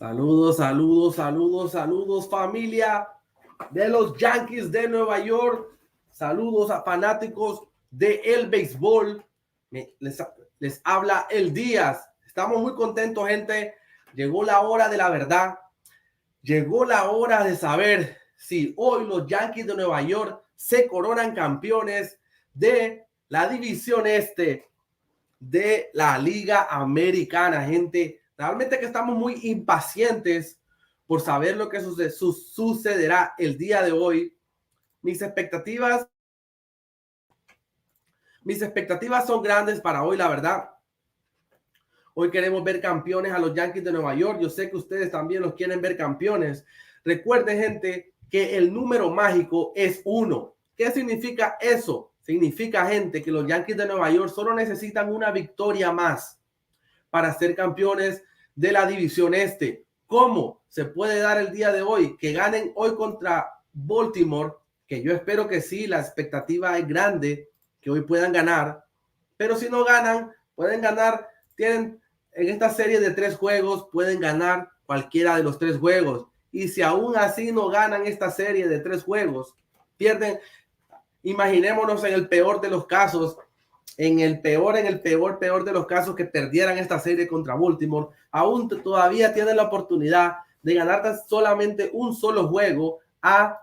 Saludos, saludos, saludos, saludos, familia de los Yankees de Nueva York. Saludos a fanáticos del béisbol. Les habla El Díaz. Estamos muy contentos, gente. Llegó la hora de la verdad. Llegó la hora de saber si hoy los Yankees de Nueva York se coronan campeones de la división este de la Liga Americana, gente. Realmente que estamos muy impacientes por saber lo que sucederá el día de hoy. Mis expectativas son grandes para hoy, la verdad. Hoy queremos ver campeones a los Yankees de Nueva York. Yo sé que ustedes también los quieren ver campeones. Recuerden, gente, que el número mágico es 1. ¿Qué significa eso? Significa, gente, que los Yankees de Nueva York solo necesitan una victoria más para ser campeones de la división este. ¿Cómo se puede dar el día de hoy? Que ganen hoy contra Baltimore, que yo espero que sí, la expectativa es grande, que hoy puedan ganar, pero si no ganan, pueden ganar, tienen en esta serie de 3 juegos, pueden ganar cualquiera de los 3 juegos, y si aún así no ganan esta serie de 3 juegos, pierden. Imaginémonos en el peor de los casos, en el peor de los casos, que perdieran esta serie contra Baltimore, aún todavía tienen la oportunidad de ganar solamente un solo juego a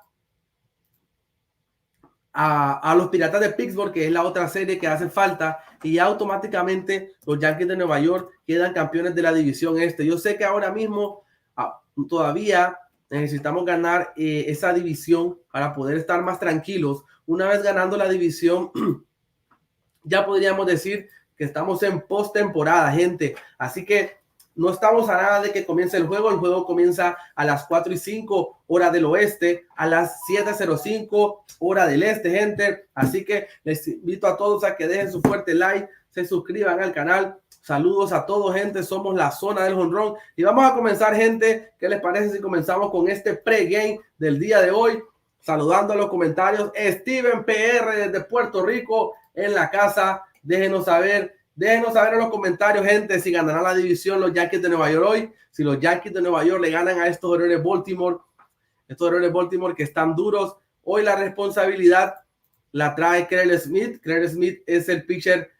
los Piratas de Pittsburgh, que es la otra serie que hace falta, y automáticamente los Yankees de Nueva York quedan campeones de la división este. Yo sé que ahora mismo todavía necesitamos ganar esa división para poder estar más tranquilos. Una vez ganando la división, ya podríamos decir que estamos en postemporada, gente. Así que no estamos a nada de que comience el juego. El juego comienza a las 4:05 hora del oeste, a las 7:05 hora del este, gente. Así que les invito a todos a que dejen su fuerte like, se suscriban al canal. Saludos a todos, gente. Somos la zona del jonrón y vamos a comenzar, gente. ¿Qué les parece si comenzamos con este pregame del día de hoy? Saludando a los comentarios. Steven PR desde Puerto Rico en la casa. Déjenos saber en los comentarios, gente, si ganará la división los Yankees de Nueva York hoy. Si los Yankees de Nueva York le ganan a estos Orioles de Baltimore que están duros. Hoy la responsabilidad la trae Clarke Schmidt. Clarke Schmidt es el pitcher.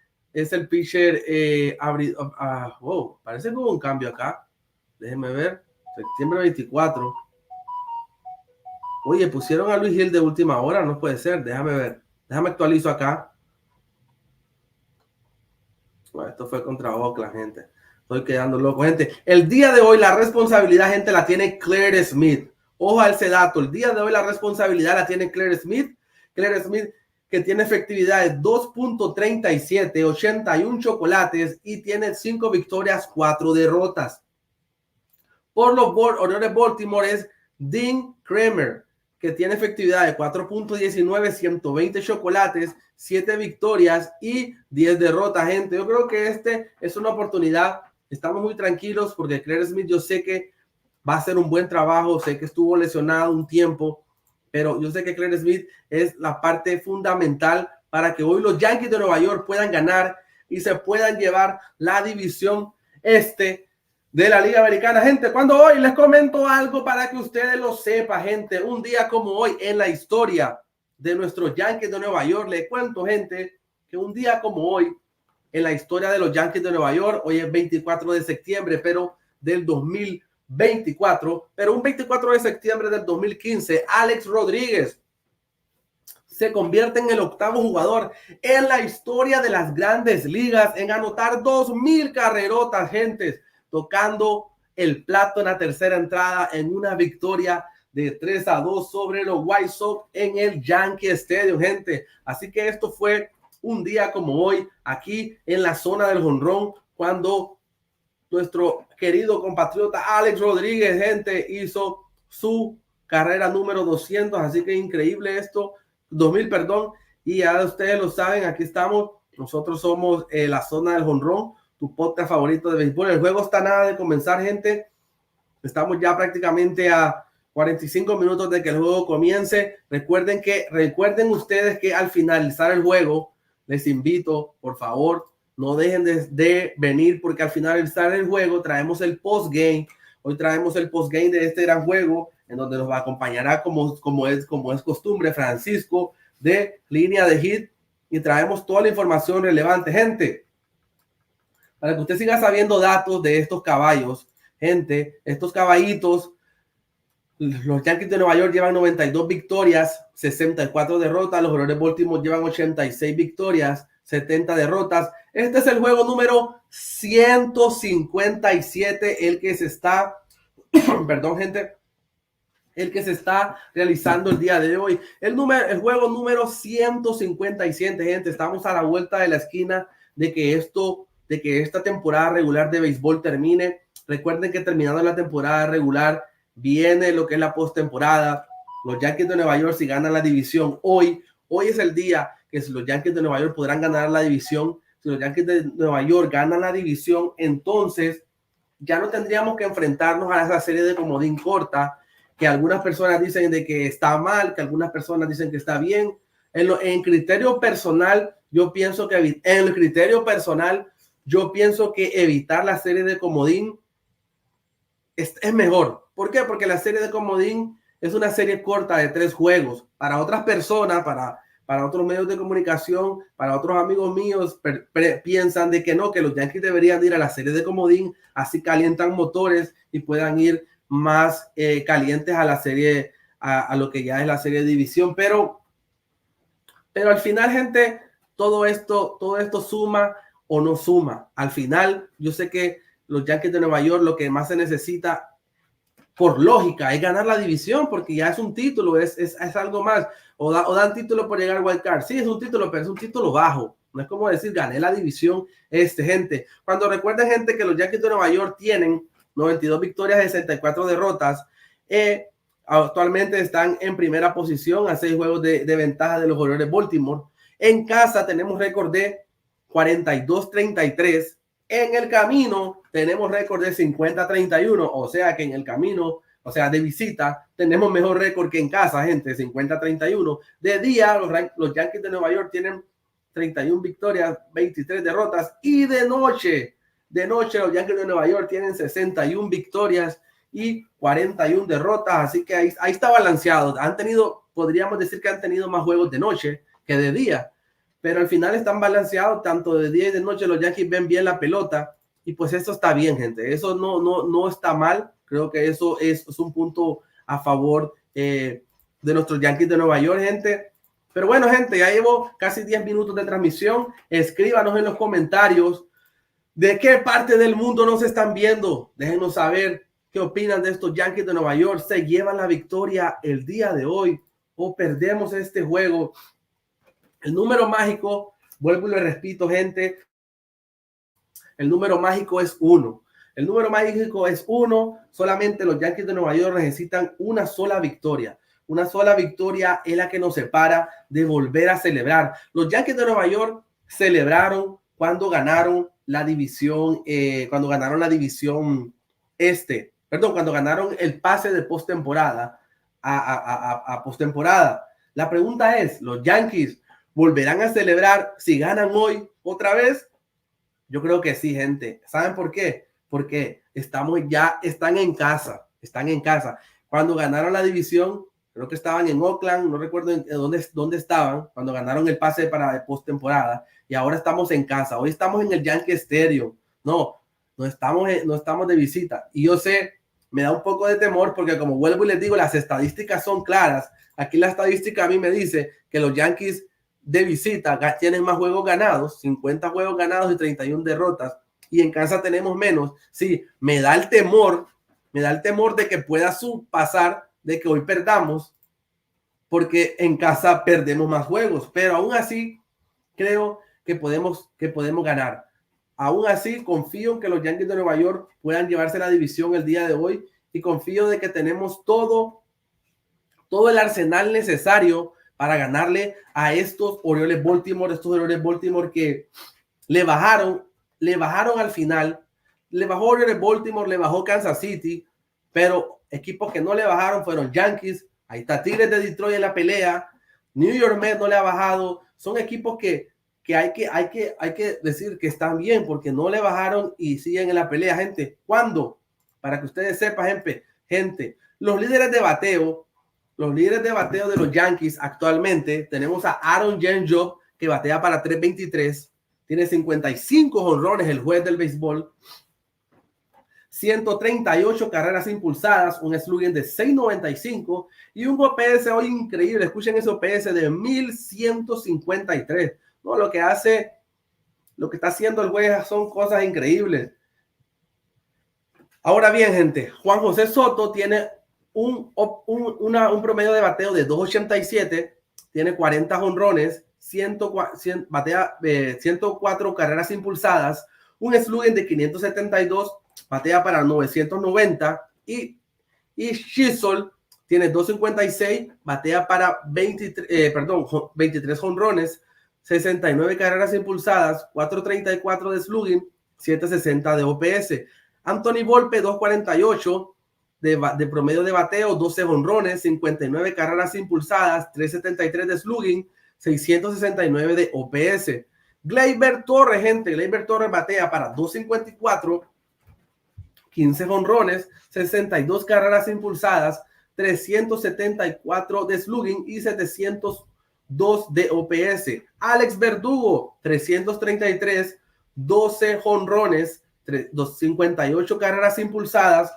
Wow, parece que hubo un cambio acá. Déjenme ver. Septiembre 24. Oye, pusieron a Luis Gil de última hora. No puede ser. Déjame ver. Déjame actualizo acá. Bueno, esto fue contra Oakland, gente. Estoy quedando loco, gente. El día de hoy la responsabilidad, gente, la tiene Clarke Schmidt. Ojo a ese dato. El día de hoy la responsabilidad la tiene Clarke Schmidt. Clarke Schmidt, que tiene efectividad de 2.37, 81 chocolates y tiene 5 victorias, 4 derrotas. Por los Orioles de Baltimore es Dean Kremer, que tiene efectividad de 4.19, 120 chocolates, 7 victorias y 10 derrotas, gente. Yo creo que este es una oportunidad. Estamos muy tranquilos porque Clarke Schmidt, yo sé que va a hacer un buen trabajo. Sé que estuvo lesionado un tiempo, pero yo sé que Clarke Schmidt es la parte fundamental para que hoy los Yankees de Nueva York puedan ganar y se puedan llevar la división este de la Liga Americana, gente. Cuando hoy les comento algo para que ustedes lo sepan, gente. Un día como hoy en la historia de nuestros Yankees de Nueva York, les cuento, gente, que un día como hoy en la historia de los Yankees de Nueva York, hoy es 24 de septiembre, pero del 2024, pero un 24 de septiembre del 2015, Alex Rodríguez se convierte en el 8º jugador en la historia de las grandes ligas en anotar 2,000 carrerotas, gente, tocando el plato en la tercera entrada en una victoria de 3-2 sobre los White Sox en el Yankee Stadium, gente. Así que esto fue un día como hoy aquí en la zona del jonrón, cuando nuestro querido compatriota Alex Rodríguez, gente, hizo su carrera número 200. Así que increíble esto, 2000, perdón. Y ya ustedes lo saben, aquí estamos. Nosotros somos la zona del jonrón, tu podcast favorito de béisbol. El juego está nada de comenzar, gente. Estamos ya prácticamente a 45 minutos de que el juego comience. Recuerden ustedes que al finalizar el juego, les invito, por favor, no dejen de venir, porque al finalizar el juego traemos el postgame, Hoy traemos el postgame de este gran juego, en donde nos va a acompañar como es costumbre, Francisco, de Línea de Hit, y traemos toda la información relevante, gente, para que usted siga sabiendo datos de estos caballos, gente, estos caballitos. Los Yankees de Nueva York llevan 92 victorias, 64 derrotas. Los Orioles de Baltimore llevan 86 victorias, 70 derrotas. Este es el juego número 157, el que se está, perdón, gente, el que se está realizando el día de hoy. El juego número 157, gente. Estamos a la vuelta de la esquina de que esta temporada regular de béisbol termine. Recuerden que terminando la temporada regular viene lo que es la postemporada. Los Yankees de Nueva York, si ganan la división hoy es el día que si los Yankees de Nueva York podrán ganar la división. Si los Yankees de Nueva York ganan la división, entonces ya no tendríamos que enfrentarnos a esa serie de comodín corta, que algunas personas dicen de que está mal, que algunas personas dicen que está bien. En criterio personal, yo pienso que evitar la serie de comodín es mejor. ¿Por qué? Porque la serie de comodín es una serie corta de 3 juegos. Para otras personas, para otros medios de comunicación, para otros amigos míos, piensan de que no, que los Yankees deberían ir a la serie de comodín, así calientan motores y puedan ir más calientes a la serie, a lo que ya es la serie de división. Pero al final, gente, todo esto suma o no suma. Al final, yo sé que los Yankees de Nueva York, lo que más se necesita por lógica es ganar la división, porque ya es un título, es algo más. O dan título por llegar al wild card. Sí, es un título, pero es un título bajo. No es como decir gané la división, gente. Cuando recuerden, gente, que los Yankees de Nueva York tienen 92 victorias, 64 derrotas, actualmente están en primera posición a 6 juegos de ventaja de los Orioles de Baltimore. En casa tenemos récord de 42-33. En el camino tenemos récord de 50-31, o sea que en el camino, o sea, de visita, tenemos mejor récord que en casa, gente, 50-31. De día, los Yankees de Nueva York tienen 31 victorias, 23 derrotas, y de noche, los Yankees de Nueva York tienen 61 victorias y 41 derrotas, así que ahí está balanceado. Podríamos decir que han tenido más juegos de noche que de día, pero al final están balanceados, tanto de día y de noche. Los Yankees ven bien la pelota, y pues eso está bien, gente. Eso no está mal. Creo que eso es un punto a favor de nuestros Yankees de Nueva York, gente. Pero bueno, gente, ya llevo casi 10 minutos de transmisión. Escríbanos en los comentarios de qué parte del mundo nos están viendo. Déjenos saber qué opinan de estos Yankees de Nueva York. ¿Se llevan la victoria el día de hoy o perdemos este juego? El número mágico, vuelvo y le repito, gente, el número mágico es 1. El número mágico es 1. Solamente los Yankees de Nueva York necesitan una sola victoria. Una sola victoria es la que nos separa de volver a celebrar. Los Yankees de Nueva York celebraron cuando ganaron la división, cuando ganaron el pase de postemporada a postemporada. La pregunta es, ¿los Yankees volverán a celebrar si ganan hoy otra vez? Yo creo que sí, gente. ¿Saben por qué? Porque están en casa. Cuando ganaron la división, creo que estaban en Oakland, no recuerdo dónde estaban, cuando ganaron el pase para postemporada, y ahora estamos en casa. Hoy estamos en el Yankee Stadium. No estamos de visita. Y yo sé, me da un poco de temor, porque como vuelvo y les digo, las estadísticas son claras. Aquí la estadística a mí me dice que los Yankees de visita tienen más juegos ganados, 50 juegos ganados y 31 derrotas, y en casa tenemos menos. Sí, me da el temor de que pueda pasar, de que hoy perdamos, porque en casa perdemos más juegos, pero aún así creo que podemos ganar. Aún así confío en que los Yankees de Nueva York puedan llevarse la división el día de hoy, y confío de que tenemos todo el arsenal necesario para ganarle a estos Orioles Baltimore que le bajaron al final. Le bajó Orioles Baltimore, le bajó Kansas City, pero equipos que no le bajaron fueron Yankees. Ahí está Tigres de Detroit en la pelea. New York Mets no le ha bajado. Son equipos que hay que decir que están bien, porque no le bajaron y siguen en la pelea, gente. ¿Cuándo? Para que ustedes sepan, gente, los líderes de bateo de los Yankees actualmente, tenemos a Aaron Judge, que batea para 323, tiene 55 jonrones, el juez del béisbol, 138 carreras impulsadas, un slugging de 695 y un OPS hoy increíble. Escuchen ese OPS de 1153. No, lo que está haciendo el juez son cosas increíbles. Ahora bien, gente, Juan José Soto tiene un promedio de bateo de 287, tiene 40 jonrones, 104 carreras impulsadas, un slugging de 572, batea para 990 y Chisholm tiene 256, batea para 23 jonrones, 69 carreras impulsadas, 434 de slugging, 760 de OPS. Anthony Volpe 248 de promedio de bateo, 12 jonrones, 59 carreras impulsadas, 373 de slugging, 669 de OPS. Gleyber Torres, gente, Gleyber Torres batea para 254, 15 jonrones, 62 carreras impulsadas, 374 de slugging y 702 de OPS. Alex Verdugo, 333, 12 jonrones, 58 carreras impulsadas,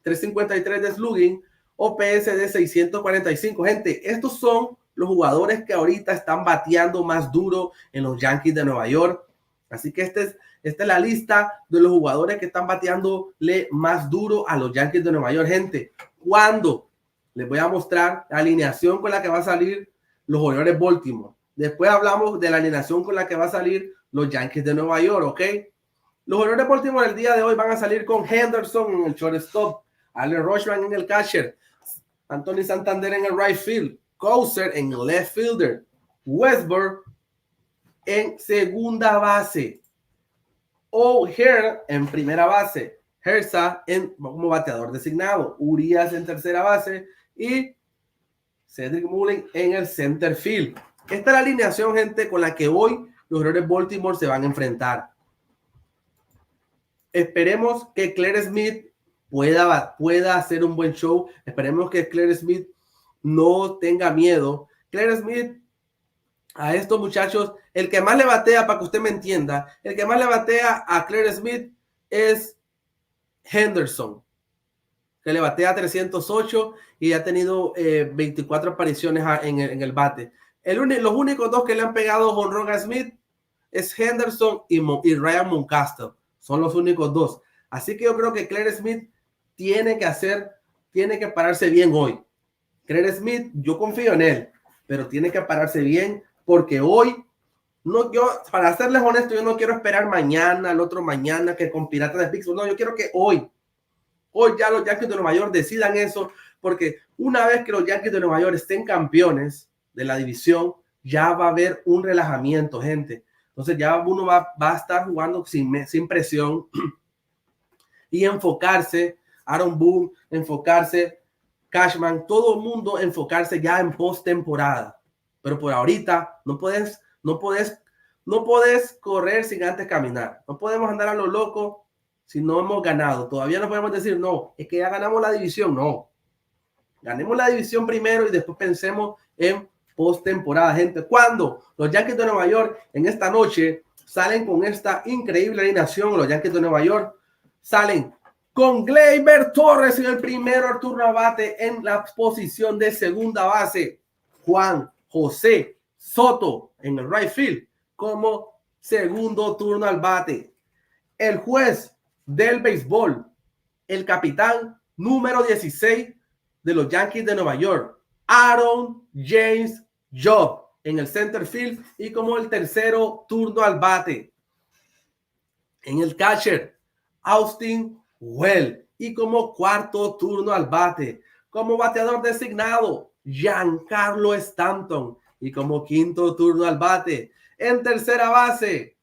353 de slugging, OPS de 645. Gente, estos son los jugadores que ahorita están bateando más duro en los Yankees de Nueva York. Así que esta es la lista de los jugadores que están bateándole más duro a los Yankees de Nueva York. Gente, ¿cuándo? Les voy a mostrar la alineación con la que va a salir los Orioles Baltimore. Después hablamos de la alineación con la que va a salir los Yankees de Nueva York, ¿ok? Los Orioles Baltimore el día de hoy van a salir con Henderson en el shortstop, Allen Rochman en el catcher, Anthony Santander en el right field, Cowser en el left fielder, Westburg en segunda base, O'Hare en primera base, Herza como bateador designado, Urias en tercera base y Cedric Mullin en el center field. Esta es la alineación, gente, con la que hoy los Orioles Baltimore se van a enfrentar. Esperemos que Claire Smith pueda hacer un buen show. Esperemos que Claire Smith no tenga miedo. Claire Smith, a estos muchachos, el que más le batea, para que usted me entienda, el que más le batea a Claire Smith es Henderson, que le batea 308 y ha tenido 24 apariciones en el bate. Los únicos dos que le han pegado jonrón a Smith es Henderson y Ryan Mountcastle. Son los únicos dos. Así que yo creo que Claire Smith tiene que pararse bien hoy. Claire Smith, yo confío en él, pero tiene que pararse bien porque hoy, para serles honesto, yo no quiero esperar mañana, el otro mañana, que con Piratas de Pittsburgh. No, yo quiero que hoy ya los Yankees de Nueva York decidan eso, porque una vez que los Yankees de Nueva York estén campeones de la división, ya va a haber un relajamiento, gente. Entonces ya uno va a estar jugando sin presión y enfocarse, Aaron Boone, enfocarse, Cashman, todo el mundo enfocarse ya en postemporada. Pero por ahorita no puedes correr sin antes caminar. No podemos andar a lo loco si no hemos ganado. Todavía no podemos decir, no, es que ya ganamos la división. No, ganemos la división primero y después pensemos en postemporada, gente. Cuando los Yankees de Nueva York en esta noche salen con esta increíble alineación, los Yankees de Nueva York salen con Gleyber Torres en el primer turno al bate en la posición de segunda base, Juan José Soto en el right field como segundo turno al bate, el juez del béisbol, el capitán número 16 de los Yankees de Nueva York, Aaron James Judge en el center field y como el tercero turno al bate. En el catcher, Austin Well y como cuarto turno al bate. Como bateador designado, Giancarlo Stanton y como quinto turno al bate. En tercera base,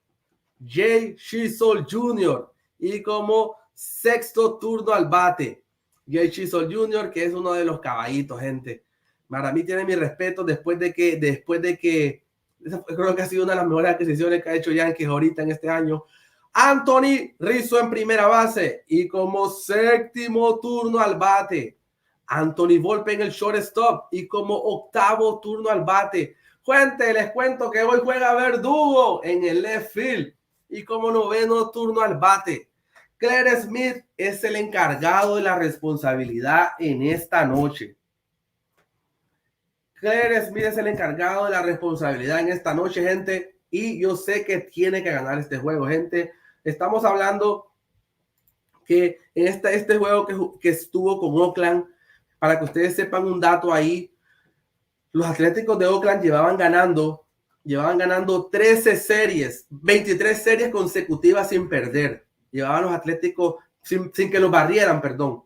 Jay Chisholm Jr. y como sexto turno al bate. Jay Chisholm Jr., que es uno de los caballitos, gente. Para mí tiene mi respeto después de que creo que ha sido una de las mejores adquisiciones que ha hecho Yankees ahorita en este año. Anthony Rizzo en primera base y como séptimo turno al bate, Anthony Volpe en el shortstop y como octavo turno al bate. Gente, les cuento que hoy juega Verdugo en el left field y como noveno turno al bate. Claire Smith es el encargado de la responsabilidad en esta noche. Claire Smith es el encargado de la responsabilidad en esta noche, gente. Y yo sé que tiene que ganar este juego, gente. Estamos hablando que en este juego que estuvo con Oakland, para que ustedes sepan un dato ahí, los Atléticos de Oakland llevaban ganando 13 series, 23 series consecutivas sin perder. Llevaban los Atléticos sin que los barrieran, perdón.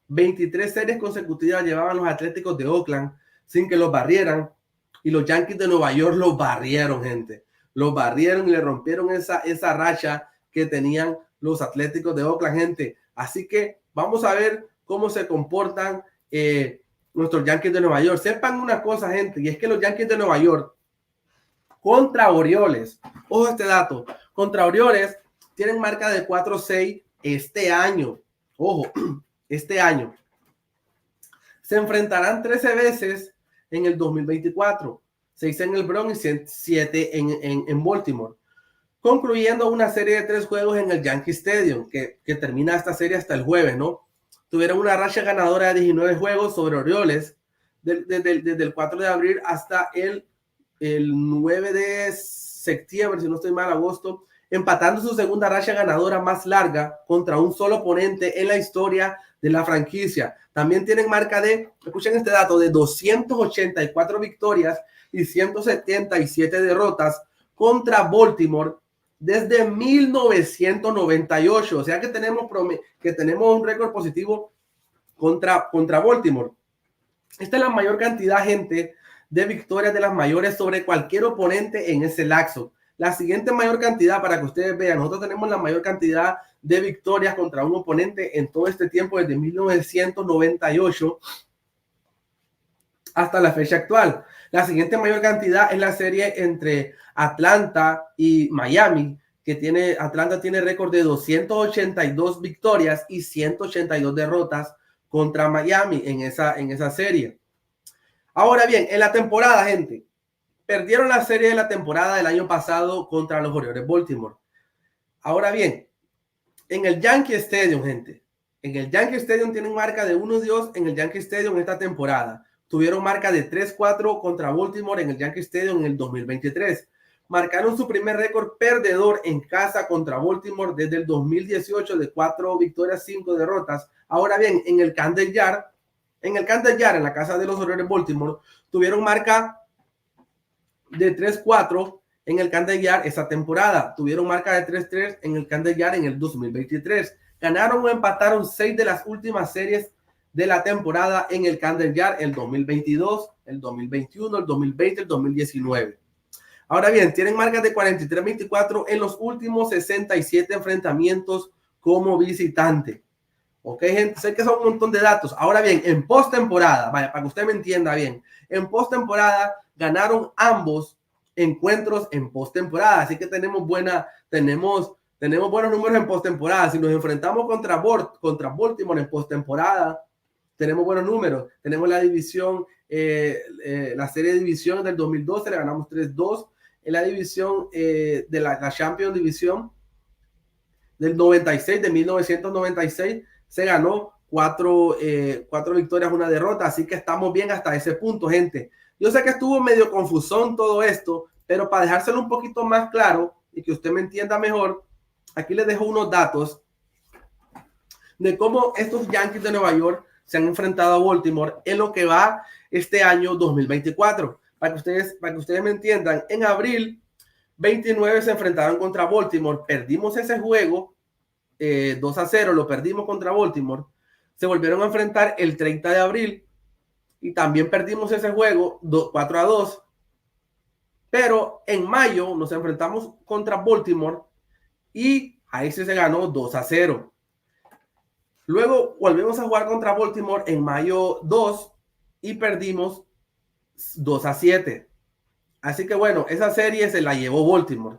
23 series consecutivas llevaban los Atléticos de Oakland sin que los barrieran. Y los Yankees de Nueva York los barrieron, gente. Los barrieron y le rompieron esa racha que tenían los Atléticos de Oakland, gente. Así que vamos a ver cómo se comportan nuestros Yankees de Nueva York. Sepan una cosa, gente, y es que los Yankees de Nueva York contra Orioles, ojo este dato, contra Orioles tienen marca de 4-6 este año. Ojo, este año. Se enfrentarán 13 veces en el 2024, 6 en el Bronx y 7 en Baltimore, concluyendo una serie de 3 juegos en el Yankee Stadium, que termina esta serie hasta el jueves, ¿no? Tuvieron una racha ganadora de 19 juegos sobre Orioles desde el 4 de abril hasta el 9 de septiembre, si no estoy mal, agosto, empatando su segunda racha ganadora más larga contra un solo oponente en la historia de la franquicia. También tienen marca de, escuchen este dato, de 284 victorias y 177 derrotas contra Baltimore desde 1998. O sea que tenemos un récord positivo contra Baltimore. Esta es la mayor cantidad, gente, de victorias de las mayores sobre cualquier oponente en ese lapso. La siguiente mayor cantidad, para que ustedes vean, nosotros tenemos la mayor cantidad de victorias contra un oponente en todo este tiempo, desde 1998 hasta la fecha actual. La siguiente mayor cantidad es la serie entre Atlanta y Miami, que Atlanta tiene récord de 282 victorias y 182 derrotas contra Miami en esa serie. Ahora bien, en la temporada, gente, perdieron la serie de la temporada del año pasado contra los Orioles de Baltimore. Ahora bien, en el Yankee Stadium, gente, en el Yankee Stadium tienen marca de 1-2 en el Yankee Stadium esta temporada. Tuvieron marca de 3-4 contra Baltimore en el Yankee Stadium en el 2023. Marcaron su primer récord perdedor en casa contra Baltimore desde el 2018 de 4 victorias, 5 derrotas. Ahora bien, en el Camden Yard, en la casa de los Orioles de Baltimore, tuvieron marca de 3-4 en el Camden Yard esa temporada. Tuvieron marca de 3-3 en el Camden Yard en el 2023. Ganaron o empataron 6 de las últimas series de la temporada en el Camden Yard, el 2022, el 2021, el 2020, el 2019. Ahora bien, tienen marcas de 43-24 en los últimos 67 enfrentamientos como visitante. Ok, gente, sé que son un montón de datos. Ahora bien, en postemporada, vaya, para que usted me entienda bien, en postemporada ganaron ambos encuentros en postemporada. Así que tenemos buenos números en postemporada. Si nos enfrentamos contra Baltimore en postemporada, tenemos buenos números. Tenemos la división, la serie de división del 2012, le ganamos 3-2. En la división de la Champions División del 96, de 1996, se ganó 4 victorias, 1 derrota. Así que estamos bien hasta ese punto, gente. Yo sé que estuvo medio confusón todo esto, pero para dejárselo un poquito más claro y que usted me entienda mejor, aquí les dejo unos datos de cómo estos Yankees de Nueva York se han enfrentado a Baltimore en lo que va este año 2024. Para que ustedes me entiendan, en abril 29 se enfrentaron contra Baltimore, perdimos ese juego 2-0, lo perdimos contra Baltimore. Se volvieron a enfrentar el 30 de abril y también perdimos ese juego 4-2. Pero en mayo nos enfrentamos contra Baltimore y ahí se ganó 2-0. Luego volvimos a jugar contra Baltimore en mayo 2 y perdimos 2-7. Así que bueno, esa serie se la llevó Baltimore.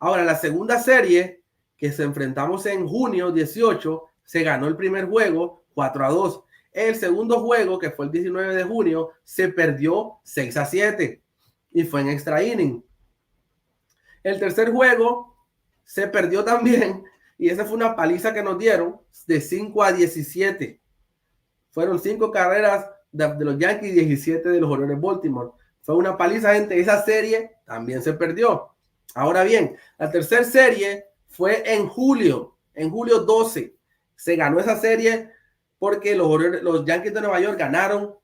Ahora, la segunda serie que se enfrentamos en junio 18, se ganó el primer juego 4-2. El segundo juego, que fue el 19 de junio, se perdió 6-7 y fue en extra inning. El tercer juego se perdió también y esa fue una paliza que nos dieron de 5-17. Fueron 5 carreras de los Yankees y 17 de los Orioles Baltimore. Fue una paliza, gente. Esa serie también se perdió. Ahora bien, la tercera serie fue en julio 12. Se ganó esa serie porque los Yankees de Nueva York ganaron.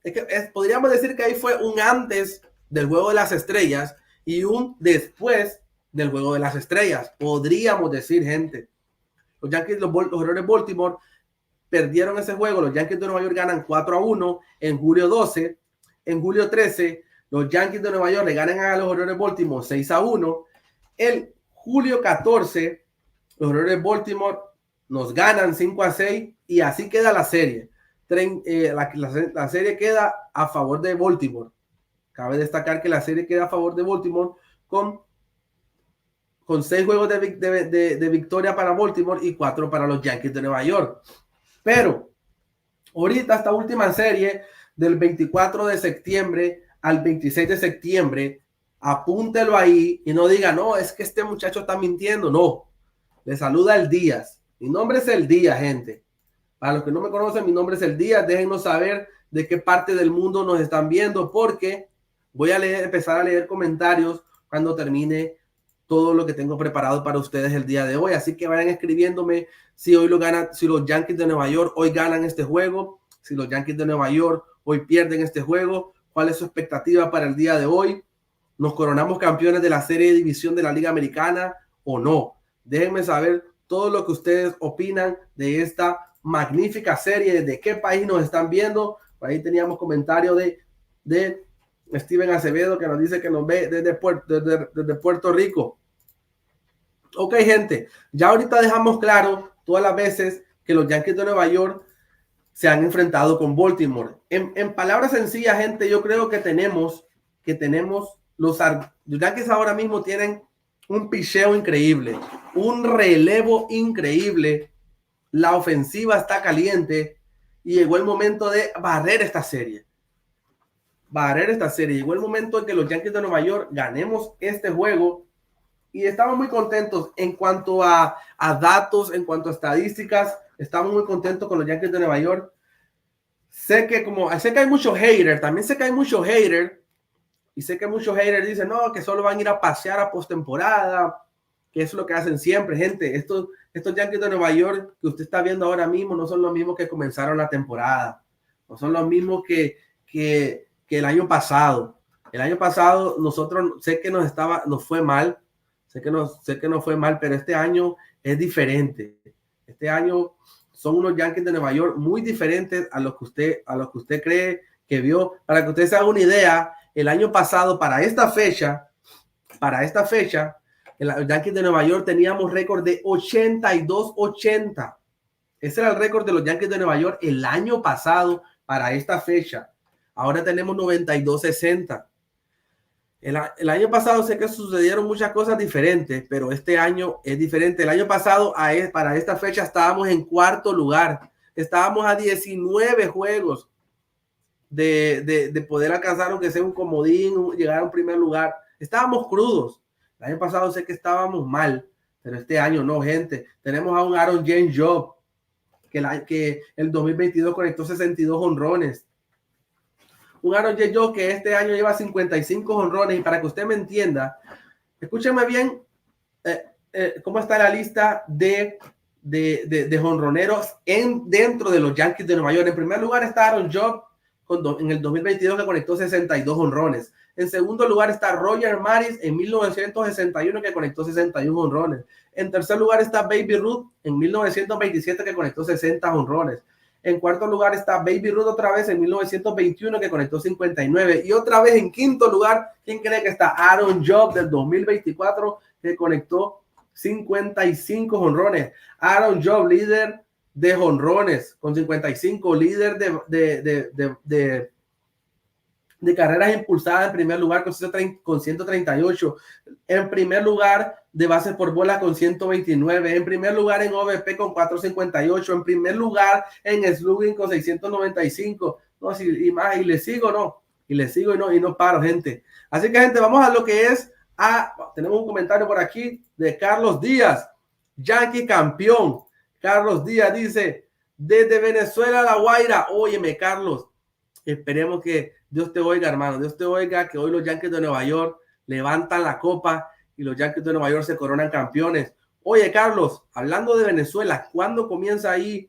Podríamos decir que ahí fue un antes del Juego de las Estrellas y un después del Juego de las Estrellas. Podríamos decir, gente. Los Yankees, los Orioles Baltimore perdieron ese juego. Los Yankees de Nueva York ganan 4-1 en julio 12. En julio 13, los Yankees de Nueva York le ganan a los Orioles Baltimore 6-1. El julio 14, los Orioles Baltimore nos ganan 5-6 y así queda la serie. La serie queda a favor de Baltimore. Cabe destacar que la serie queda a favor de Baltimore con 6 juegos de victoria para Baltimore y 4 para los Yankees de Nueva York. Pero ahorita esta última serie del 24 de septiembre al 26 de septiembre, apúntelo ahí y no diga, no, es que este muchacho está mintiendo. No, le saluda el Díaz. Mi nombre es el Díaz, gente. Para los que no me conocen, mi nombre es el Díaz. Déjenos saber de qué parte del mundo nos están viendo, porque voy a empezar a leer comentarios cuando termine todo lo que tengo preparado para ustedes el día de hoy. Así que vayan escribiéndome si hoy si los Yankees de Nueva York hoy ganan este juego, si los Yankees de Nueva York hoy pierden este juego, cuál es su expectativa para el día de hoy. ¿Nos coronamos campeones de la serie de división de la Liga Americana o no? Déjenme saber todo lo que ustedes opinan de esta magnífica serie, de qué país nos están viendo. Por ahí teníamos comentario de Steven Acevedo, que nos dice que nos ve desde Puerto Rico. Ok, gente, ya ahorita dejamos claro todas las veces que los Yankees de Nueva York se han enfrentado con Baltimore. En palabras sencillas, gente, yo creo que tenemos los Yankees ahora mismo tienen un picheo increíble, un relevo increíble, la ofensiva está caliente y llegó el momento de barrer esta serie. Llegó el momento en que los Yankees de Nueva York ganemos este juego y estamos muy contentos en cuanto a datos, en cuanto a estadísticas. Estamos muy contentos con los Yankees de Nueva York. Sé que hay muchos haters, también sé que hay muchos haters y sé que muchos haters dicen no, que solo van a ir a pasear a postemporada, que eso es lo que hacen siempre, gente. Estos Yankees de Nueva York que usted está viendo ahora mismo no son los mismos que comenzaron la temporada, no son los mismos que el año pasado. El año pasado nosotros sé que nos fue mal, sé que nos fue mal, pero este año es diferente. Este año son unos Yankees de Nueva York muy diferentes a lo que usted cree que vio. Para que usted se haga una idea, el año pasado para esta fecha, los Yankees de Nueva York teníamos récord de 82-80. Ese era el récord de los Yankees de Nueva York el año pasado para esta fecha. Ahora tenemos 92-60. El año pasado sé que sucedieron muchas cosas diferentes, pero este año es diferente. El año pasado para esta fecha estábamos en cuarto lugar. Estábamos a 19 juegos de poder alcanzar aunque sea un comodín, llegar a un primer lugar. Estábamos crudos. El año pasado sé que estábamos mal, pero este año no, gente. Tenemos a un Aaron Jane Job que el 2022 conectó 62 jonrones. Un Aaron Jane Job que este año lleva 55 jonrones. Y para que usted me entienda, escúcheme bien cómo está la lista de jonroneros dentro de los Yankees de Nueva York. En primer lugar está Aaron Job en el 2022 que conectó 62 jonrones. En segundo lugar está Roger Maris en 1961 que conectó 61 jonrones. En tercer lugar está Baby Ruth en 1927 que conectó 60 jonrones. En cuarto lugar está Baby Ruth otra vez en 1921 que conectó 59. Y otra vez en quinto lugar, ¿quién cree que está? Aaron Job del 2024 que conectó 55 jonrones. Aaron Job, líder de jonrones con 55, líder de carreras impulsadas en primer lugar con 138, en primer lugar de bases por bola con 129, en primer lugar en OVP con 458, en primer lugar en slugging con 695, no, y más, y le sigo, no, y le sigo y no paro, gente. Así que, gente, vamos a lo que es, tenemos un comentario por aquí de Carlos Díaz, Yankee campeón. Carlos Díaz dice, desde Venezuela a La Guaira, óyeme, Carlos, esperemos que Dios te oiga, hermano. Dios te oiga, que hoy los Yankees de Nueva York levantan la copa y los Yankees de Nueva York se coronan campeones. Oye, Carlos, hablando de Venezuela, ¿cuándo comienza ahí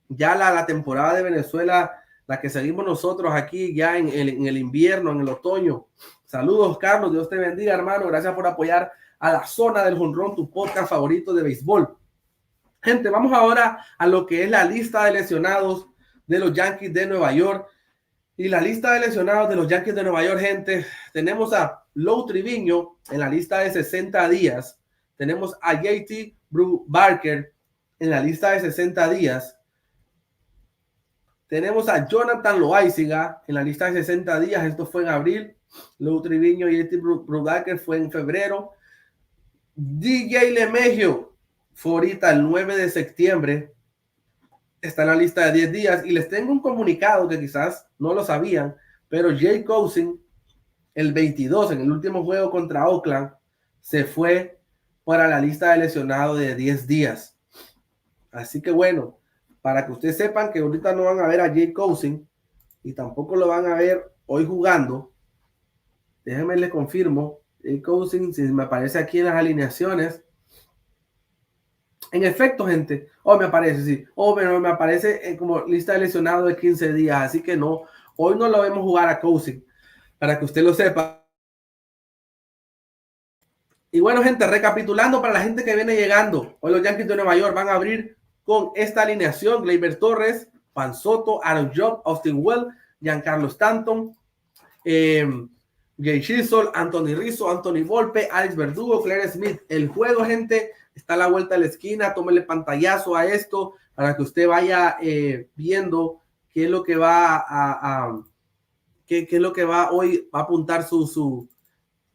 ya la temporada de Venezuela, la que seguimos nosotros aquí ya en el invierno, en el otoño? Saludos, Carlos. Dios te bendiga, hermano. Gracias por apoyar a La Zona del Jonrón, tu podcast favorito de béisbol. Gente, vamos ahora a lo que es la lista de lesionados de los Yankees de Nueva York. Y la lista de lesionados de los Yankees de Nueva York, gente, tenemos a Lou Triviño en la lista de 60 días. Tenemos a JT Barker en la lista de 60 días. Tenemos a Jonathan Loaiziga en la lista de 60 días. Esto fue en abril. Lou Triviño y JT Barker fue en febrero. DJ LeMahieu fue ahorita el 9 de septiembre. Está en la lista de 10 días y les tengo un comunicado que quizás no lo sabían, pero Jay Cousin el 22 en el último juego contra Oakland se fue para la lista de lesionados de 10 días. Así que bueno, para que ustedes sepan que ahorita no van a ver a Jay Cousin y tampoco lo van a ver hoy jugando. Déjenme les confirmo. Jay Cousin, si me aparece aquí en las alineaciones. En efecto, gente, me aparece, sí. Pero me aparece como lista de lesionados de 15 días. Así que no, hoy no lo vemos jugar a Cousin, para que usted lo sepa. Y bueno, gente, recapitulando para la gente que viene llegando, hoy los Yankees de Nueva York van a abrir con esta alineación: Gleyber Torres, Juan Soto, Aaron Judge, Austin Wells, Giancarlo Stanton, Jay Chisholm, Anthony Rizzo, Anthony Volpe, Alex Verdugo, Claire Smith. El juego, gente, está a la vuelta de la esquina. Tómele pantallazo a esto para que usted vaya viendo qué es lo que va qué es lo que va hoy a apuntar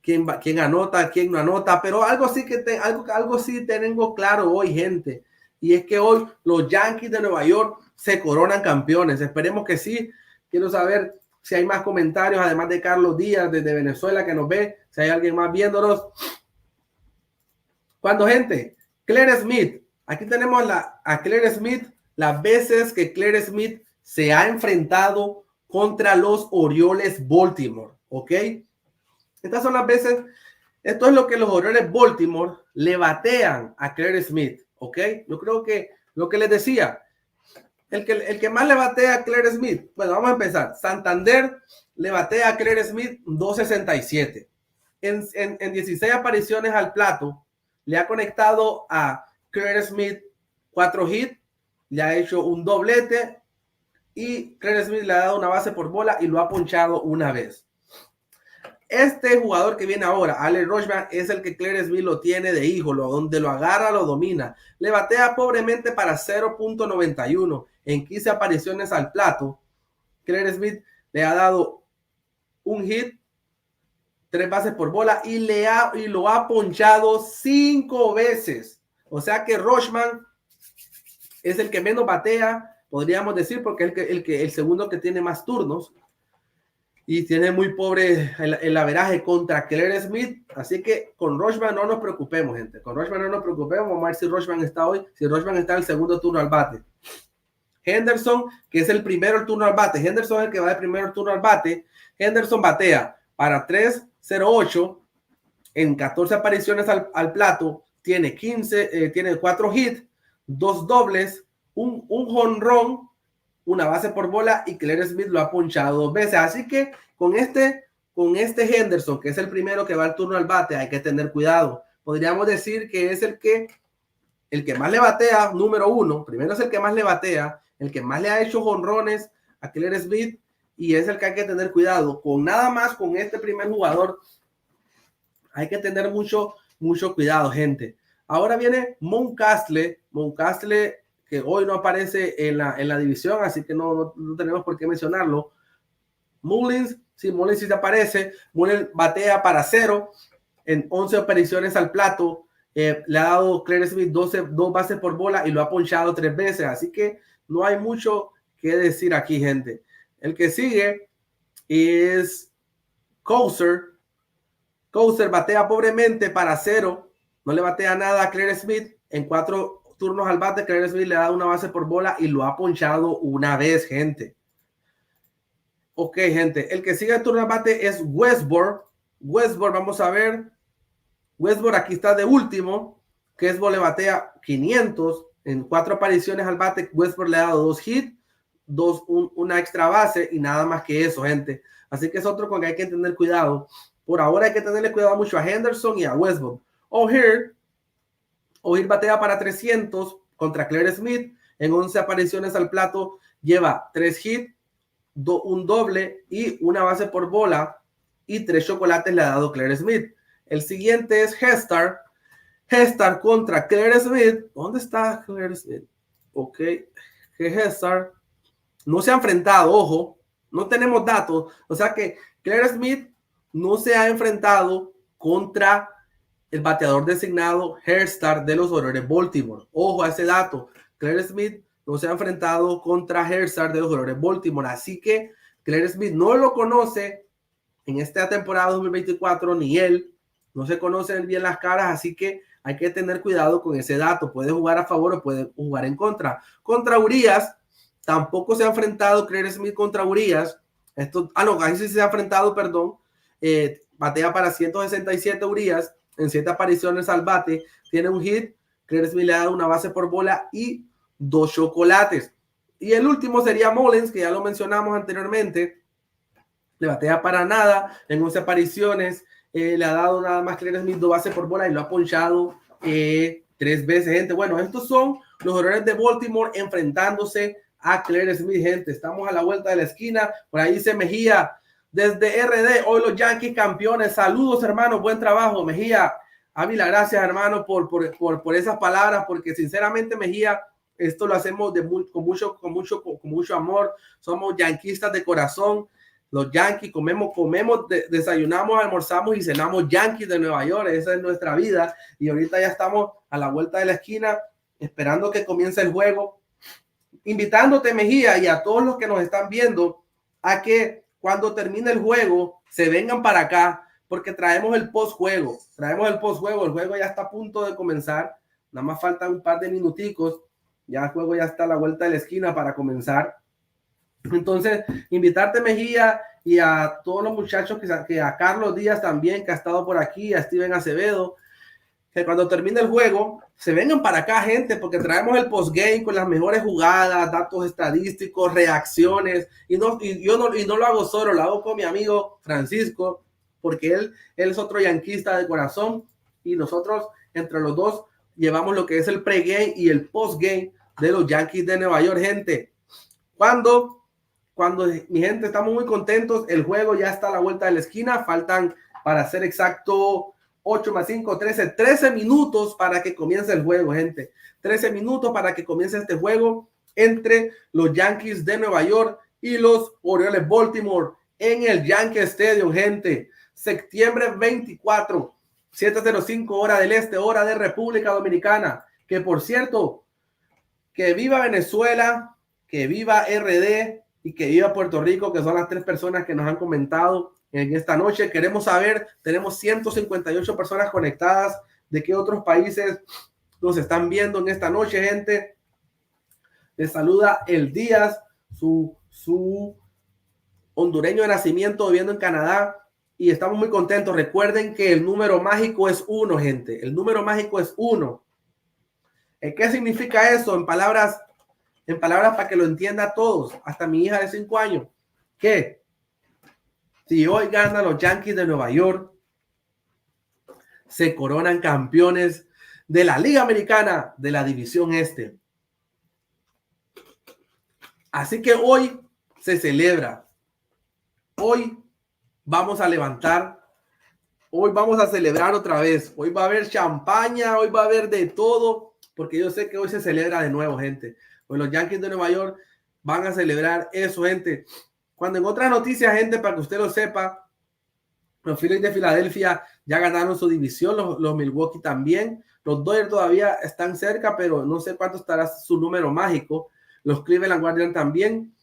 quién anota, quién no anota. Pero algo sí algo sí tengo claro hoy, gente, y es que hoy los Yankees de Nueva York se coronan campeones. Esperemos que sí. Quiero saber si hay más comentarios, además de Carlos Díaz desde Venezuela que nos ve, si hay alguien más viéndonos. Gente, Claire Smith, aquí tenemos a Claire Smith, las veces que Claire Smith se ha enfrentado contra los Orioles Baltimore, ¿ok? Estas son las veces, esto es lo que los Orioles Baltimore le batean a Claire Smith, ¿ok? Yo creo que lo que les decía, el que más le batea a Claire Smith, bueno, vamos a empezar. Santander le batea a Claire Smith 2.67. En 16 apariciones al plato, le ha conectado a Claire Smith 4 hits, le ha hecho un doblete y Claire Smith le ha dado una base por bola y lo ha ponchado una vez. Este jugador que viene ahora, Alex Rochman, es el que Claire Smith lo tiene de hijo, donde lo agarra, lo domina. Le batea pobremente para 0.91 en 15 apariciones al plato. Claire Smith le ha dado un hit, 3 bases por bola y lo ha ponchado 5 veces. O sea que Rochman es el que menos batea, podríamos decir, porque es el segundo que tiene más turnos. Y tiene muy pobre el averaje contra Claire Smith. Así que con Rochman no nos preocupemos, gente. Con Rochman no nos preocupemos. Vamos a ver si Rochman está hoy. Si Rochman está en el segundo turno al bate. Henderson, que es el primero el turno al bate. Henderson es el que va de primero el turno al bate. Henderson batea para 3.08 en 14 apariciones al plato. Tiene 4 hits, 2 dobles, un jonrón, una base por bola, y Claire Smith lo ha ponchado 2 veces. Así que con este Henderson, que es el primero que va al turno al bate, hay que tener cuidado. Podríamos decir que es el que más le batea, número 1. Primero es el que más le batea, el que más le ha hecho jonrones a Claire Smith, y es el que hay que tener cuidado. Con nada más, con este primer jugador, hay que tener mucho cuidado, gente. Ahora viene Mountcastle, que hoy no aparece en la división, así que no tenemos por qué mencionarlo. Mullins Sí, Mullins sí te aparece. Mullins batea para 0 en 11 apariciones al plato. Le ha dado Clarence Smith 2 bases por bola y lo ha ponchado 3 veces. Así que no hay mucho que decir aquí, gente. El que sigue es Closer. Closer batea pobremente para 0. No le batea nada a Clarence Smith. En 4 turnos al bate, Clarence Smith le ha dado una base por bola y lo ha ponchado una vez, gente. Ok, gente. El que sigue el turno al bate es Westburg. Westburg, vamos a ver. Westburg aquí está de último. Westburg le batea 500 en 4 apariciones al bate. Westburg le ha dado 2 hits, una extra base y nada más que eso, gente. Así que es otro con que hay que tener cuidado. Por ahora hay que tenerle cuidado mucho a Henderson y a Westburg. O'Hearn batea para 300 contra Clarence Smith. En 11 apariciones al plato lleva 3 hits, un doble y una base por bola y 3 chocolates le ha dado Clarence Smith. El siguiente es Hestar. Hestar contra Clarence Smith. ¿Dónde está Clarence Smith? Ok. Hestar no se ha enfrentado, ojo, no tenemos datos. O sea que Clarence Smith no se ha enfrentado contra el bateador designado Hestar de los Orioles Baltimore. Ojo a ese dato. Clarence Smith no se ha enfrentado contra Hestar de los Orioles Baltimore. Así que Clarence Smith no lo conoce en esta temporada 2024, ni él. No se conocen bien las caras, así que hay que tener cuidado con ese dato. Puede jugar a favor o puede jugar en contra. Contra Urias, tampoco se ha enfrentado Clarence Smith contra Urias. Ahí sí se ha enfrentado, perdón. Batea para 167 Urias en 7 apariciones al bate. Tiene un hit. Clarence Smith le ha dado una base por bola y 2 chocolates. Y el último sería Mullins, que ya lo mencionamos anteriormente. Le batea para nada en 11 apariciones. Le ha dado nada más Clarence Smith 2 bases por bola y lo ha ponchado 3 veces, gente. Bueno, estos son los Orioles de Baltimore enfrentándose a Clarence Smith, gente. Estamos a la vuelta de la esquina. Por ahí dice Mejía, desde RD, hoy los Yankees campeones. Saludos, hermano, buen trabajo, Mejía. Ávila, gracias, hermano, por esas palabras, porque sinceramente, Mejía, esto lo hacemos con mucho amor. Somos yanquistas de corazón. Los Yankees comemos, desayunamos, almorzamos y cenamos Yankees de Nueva York. Esa es nuestra vida. Y ahorita ya estamos a la vuelta de la esquina, esperando que comience el juego. Invitándote, Mejía, y a todos los que nos están viendo, a que cuando termine el juego se vengan para acá, porque traemos el postjuego. El juego ya está a punto de comenzar. Nada más faltan un par de minuticos. Ya el juego ya está a la vuelta de la esquina para comenzar. Entonces, invitarte, Mejía, y a todos los muchachos, que a Carlos Díaz también, que ha estado por aquí, a Steven Acevedo, que cuando termine el juego se vengan para acá, gente, porque traemos el postgame con las mejores jugadas, datos estadísticos, reacciones, y no lo hago solo, lo hago con mi amigo Francisco, porque él es otro yanquista de corazón, y nosotros entre los dos llevamos lo que es el pregame y el postgame de los Yankees de Nueva York, gente. Cuando mi gente, estamos muy contentos. El juego ya está a la vuelta de la esquina. Faltan, para ser exacto, 8 más 5, 13 minutos para que comience el juego, gente. 13 minutos para que comience este juego entre los Yankees de Nueva York y los Orioles Baltimore en el Yankee Stadium, gente. Septiembre 24, 7:05 hora del este, hora de República Dominicana. Que por cierto, que viva Venezuela, que viva RD y que viva Puerto Rico, que son las 3 personas que nos han comentado en esta noche. Queremos saber, tenemos 158 personas conectadas, de qué otros países nos están viendo en esta noche, gente. Les saluda El Díaz, su hondureño de nacimiento, viviendo en Canadá, y estamos muy contentos. Recuerden que el número mágico es 1, gente. El número mágico es 1. ¿Qué significa eso? En palabras para que lo entienda todos, hasta mi hija de 5 años, que si hoy ganan los Yankees de Nueva York, se coronan campeones de la Liga Americana de la División Este. Así que hoy se celebra. Hoy vamos a levantar. Hoy vamos a celebrar otra vez. Hoy va a haber champaña, hoy va a haber de todo, porque yo sé que hoy se celebra de nuevo, gente. Pues los Yankees de Nueva York van a celebrar eso, gente. Cuando en otras noticias, gente, para que usted lo sepa, los Phillies de Filadelfia ya ganaron su división, los Milwaukee también. Los Dodgers todavía están cerca, pero no sé cuánto estará su número mágico. Los Cleveland Guardians también.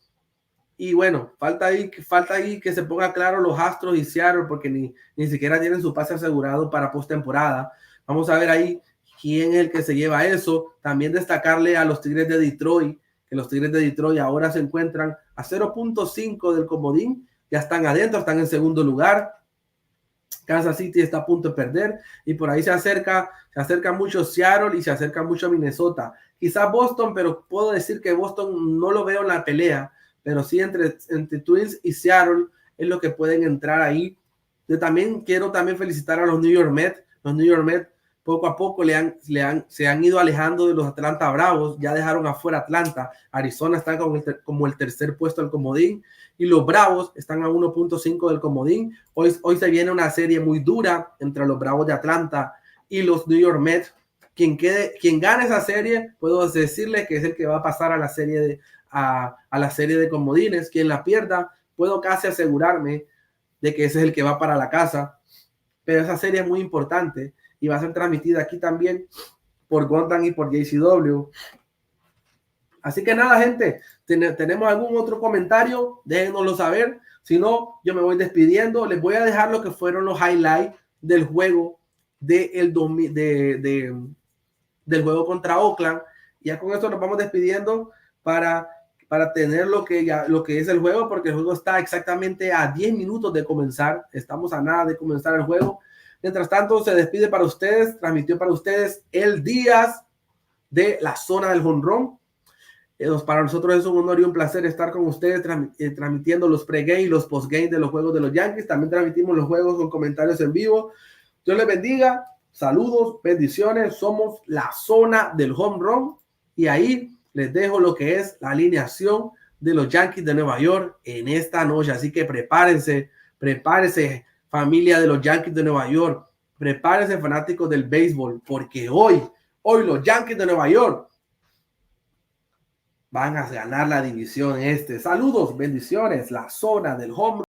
Y bueno, falta ahí que se ponga claro los Astros y Seattle, porque ni siquiera tienen su pase asegurado para postemporada. Vamos a ver ahí quién es el que se lleva eso. También destacarle a los Tigres de Detroit, que los Tigres de Detroit ahora se encuentran a 0.5 del comodín. Ya están adentro, están en segundo lugar. Kansas City está a punto de perder y por ahí se acerca mucho Seattle y se acerca mucho Minnesota. Quizás Boston, pero puedo decir que Boston no lo veo en la pelea, pero sí entre Twins y Seattle es lo que pueden entrar ahí. Yo también quiero felicitar a los New York Mets. Los New York Mets poco a poco se han ido alejando de los Atlanta Bravos, ya dejaron afuera Atlanta. Arizona está como el tercer puesto del comodín y los Bravos están a 1.5 del comodín. Hoy se viene una serie muy dura entre los Bravos de Atlanta y los New York Mets. Quien gane esa serie, puedo decirle que es el que va a pasar a la serie de comodines. Quien la pierda, puedo casi asegurarme de que ese es el que va para la casa. Pero esa serie es muy importante y va a ser transmitida aquí también por Gondan y por JCW. Así que nada, gente, ¿tenemos algún otro comentario? Déjenoslo saber. Si no, yo me voy despidiendo. Les voy a dejar lo que fueron los highlights del juego del juego contra Oakland. Ya con esto nos vamos despidiendo para tener lo que es el juego, porque el juego está exactamente a 10 minutos de comenzar. Estamos a nada de comenzar el juego. Mientras tanto, se despide para ustedes, transmitió para ustedes el Díaz de la zona del jonrón. Para nosotros es un honor y un placer estar con ustedes transmitiendo los pregame y los postgame de los juegos de los Yankees. También transmitimos los juegos con comentarios en vivo. Dios les bendiga, saludos, bendiciones. Somos la zona del home run y ahí les dejo lo que es la alineación de los Yankees de Nueva York en esta noche. Así que prepárense, familia de los Yankees de Nueva York, prepárense, fanáticos del béisbol, porque hoy los Yankees de Nueva York van a ganar la división este. Saludos, bendiciones, la zona del home run.